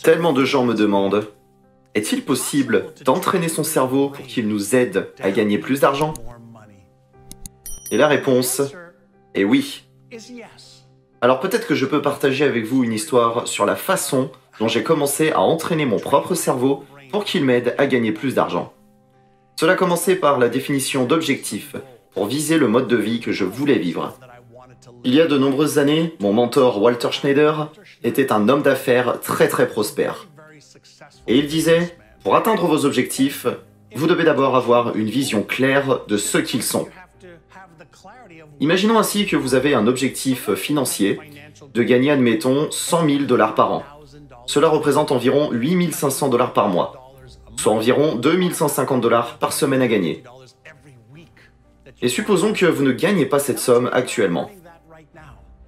Tellement de gens me demandent, est-il possible d'entraîner son cerveau pour qu'il nous aide à gagner plus d'argent? Et la réponse est oui. Alors peut-être que je peux partager avec vous une histoire sur la façon dont j'ai commencé à entraîner mon propre cerveau pour qu'il m'aide à gagner plus d'argent. Cela a commencé par la définition d'objectifs pour viser le mode de vie que je voulais vivre. Il y a de nombreuses années, mon mentor Walter Schneider était un homme d'affaires très prospère. Et il disait, pour atteindre vos objectifs, vous devez d'abord avoir une vision claire de ce qu'ils sont. Imaginons ainsi que vous avez un objectif financier de gagner, admettons, 100 000 $ par an. Cela représente environ 8 500 $ par mois, soit environ 2 150 $ par semaine à gagner. Et supposons que vous ne gagnez pas cette somme actuellement.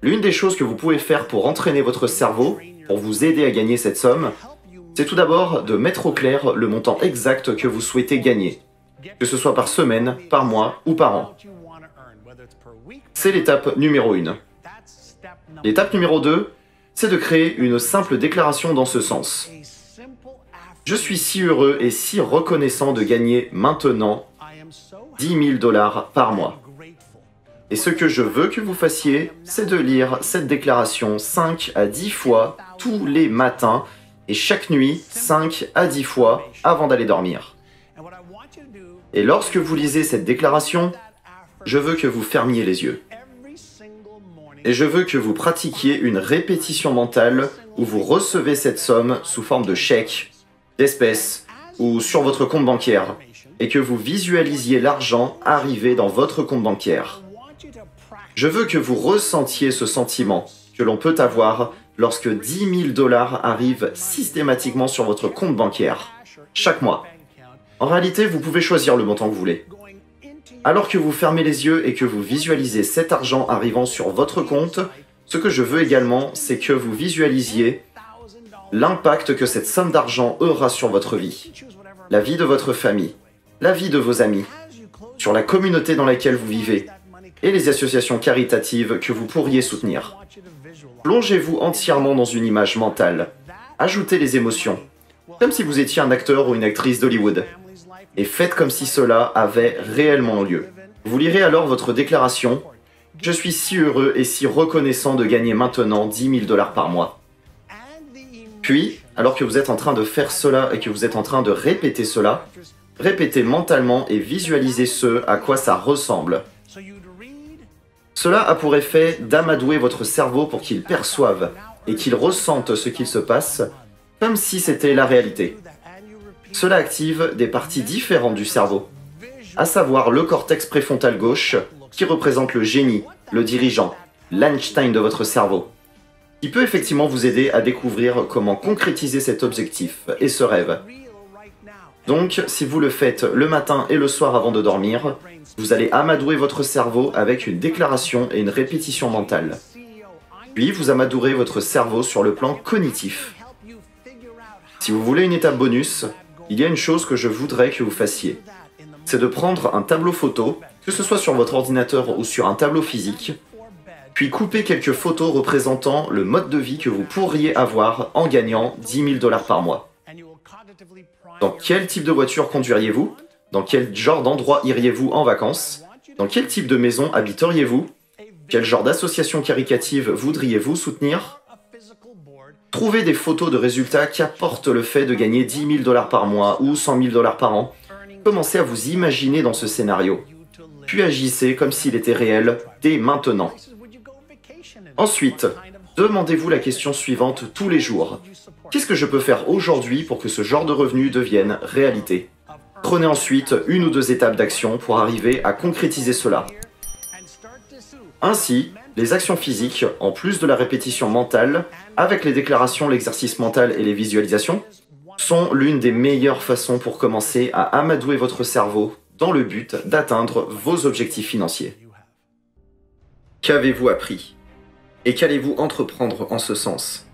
L'une des choses que vous pouvez faire pour entraîner votre cerveau, pour vous aider à gagner cette somme, c'est tout d'abord de mettre au clair le montant exact que vous souhaitez gagner, que ce soit par semaine, par mois ou par an. C'est l'étape numéro 1. L'étape numéro 2, c'est de créer une simple déclaration dans ce sens. Je suis si heureux et si reconnaissant de gagner maintenant 10 000 $ par mois. Et ce que je veux que vous fassiez, c'est de lire cette déclaration 5 à 10 fois tous les matins et chaque nuit 5 à 10 fois avant d'aller dormir. Et lorsque vous lisez cette déclaration, je veux que vous fermiez les yeux. Et je veux que vous pratiquiez une répétition mentale où vous recevez cette somme sous forme de chèque, d'espèces ou sur votre compte bancaire et que vous visualisiez l'argent arriver dans votre compte bancaire. Je veux que vous ressentiez ce sentiment que l'on peut avoir lorsque 10 000 $ arrivent systématiquement sur votre compte bancaire, chaque mois. En réalité, vous pouvez choisir le montant que vous voulez. Alors que vous fermez les yeux et que vous visualisez cet argent arrivant sur votre compte, ce que je veux également, c'est que vous visualisiez l'impact que cette somme d'argent aura sur votre vie, la vie de votre famille, la vie de vos amis, sur la communauté dans laquelle vous vivez, et les associations caritatives que vous pourriez soutenir. Plongez-vous entièrement dans une image mentale. Ajoutez les émotions, comme si vous étiez un acteur ou une actrice d'Hollywood. Et faites comme si cela avait réellement lieu. Vous lirez alors votre déclaration « Je suis si heureux et si reconnaissant de gagner maintenant 10 000 $ par mois. » Puis, alors que vous êtes en train de faire cela et que vous êtes en train de répéter cela, répétez mentalement et visualisez ce à quoi ça ressemble. Cela a pour effet d'amadouer votre cerveau pour qu'il perçoive et qu'il ressente ce qu'il se passe, comme si c'était la réalité. Cela active des parties différentes du cerveau, à savoir le cortex préfrontal gauche, qui représente le génie, le dirigeant, l'Einstein de votre cerveau, qui peut effectivement vous aider à découvrir comment concrétiser cet objectif et ce rêve. Donc, si vous le faites le matin et le soir avant de dormir, vous allez amadouer votre cerveau avec une déclaration et une répétition mentale. Puis, vous amadouerez votre cerveau sur le plan cognitif. Si vous voulez une étape bonus, il y a une chose que je voudrais que vous fassiez. C'est de prendre un tableau photo, que ce soit sur votre ordinateur ou sur un tableau physique, puis couper quelques photos représentant le mode de vie que vous pourriez avoir en gagnant 10 000 $ par mois. Dans quel type de voiture conduiriez-vous? Dans quel genre d'endroit iriez-vous en vacances? Dans quel type de maison habiteriez-vous? Quel genre d'association caritative voudriez-vous soutenir? Trouvez des photos de résultats qui apportent le fait de gagner 10 000 $ par mois ou 100 000 $ par an. Commencez à vous imaginer dans ce scénario. Puis agissez comme s'il était réel dès maintenant. Ensuite, demandez-vous la question suivante tous les jours. Qu'est-ce que je peux faire aujourd'hui pour que ce genre de revenu devienne réalité? Prenez ensuite une ou deux étapes d'action pour arriver à concrétiser cela. Ainsi, les actions physiques, en plus de la répétition mentale, avec les déclarations, l'exercice mental et les visualisations, sont l'une des meilleures façons pour commencer à amadouer votre cerveau dans le but d'atteindre vos objectifs financiers. Qu'avez-vous appris? Et qu'allez-vous entreprendre en ce sens?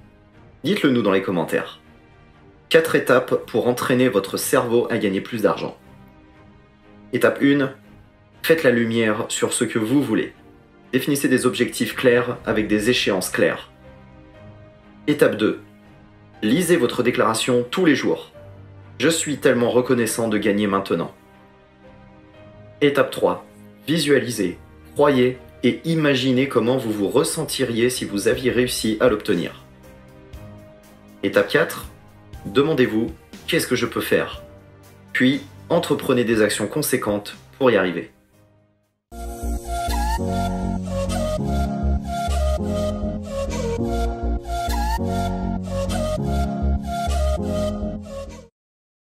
Dites-le nous dans les commentaires. 4 étapes pour entraîner votre cerveau à gagner plus d'argent. Étape 1. Faites la lumière sur ce que vous voulez. Définissez des objectifs clairs avec des échéances claires. Étape 2. Lisez votre déclaration tous les jours. Je suis tellement reconnaissant de gagner maintenant. Étape 3. Visualisez, croyez et imaginez comment vous vous ressentiriez si vous aviez réussi à l'obtenir. Étape 4. Demandez-vous « Qu'est-ce que je peux faire ?» Puis, entreprenez des actions conséquentes pour y arriver.